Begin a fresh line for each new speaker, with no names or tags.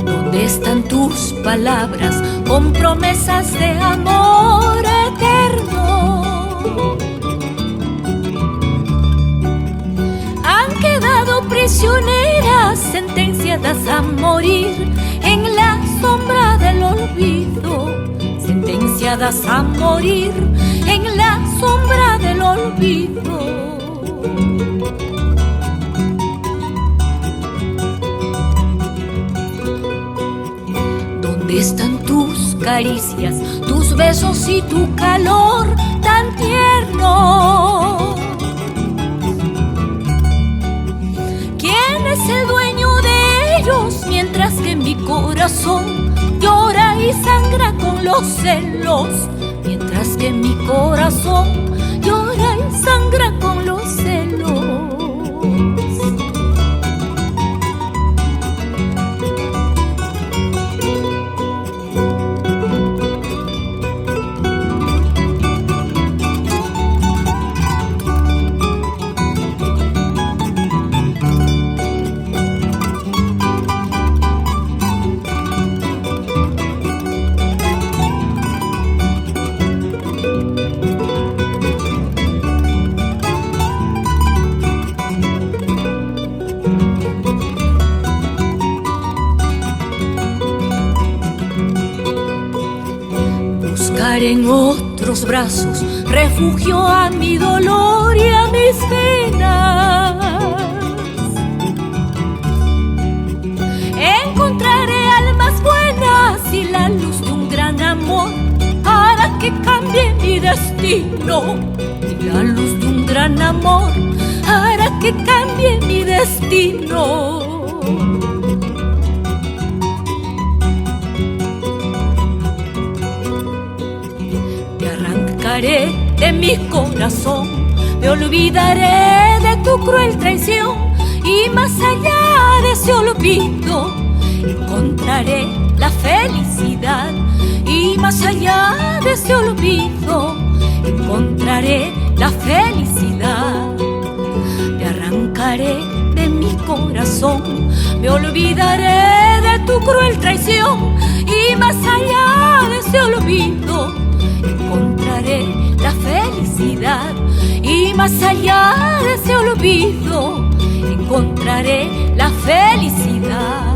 ¿Dónde están tus palabras con promesas de amor eterno? Han quedado prisioneras, sentenciadas a morir en la sombra del olvido, sentenciadas a morir en la sombra del olvido. ¿Dónde están tus caricias, tus besos y tu calor tan tierno? ¿Quién es el dueño de ellos mientras que mi corazón llora y sangra con los celos? Mientras que mi corazón llora y sangra con los celos. Buscar en otros brazos refugio a mi dolor y a mis penas. Encontraré almas buenas y la luz de un gran amor para que cambie mi destino. Y la luz de un gran amor hará que cambie mi destino. De mi corazón, me olvidaré de tu cruel traición y más allá de ese olvido encontraré la felicidad. Y más allá de ese olvido encontraré la felicidad. Te arrancaré de mi corazón, me olvidaré de tu cruel traición y más allá de ese olvido encontraré la felicidad. Y más allá de ese olvido encontraré la felicidad.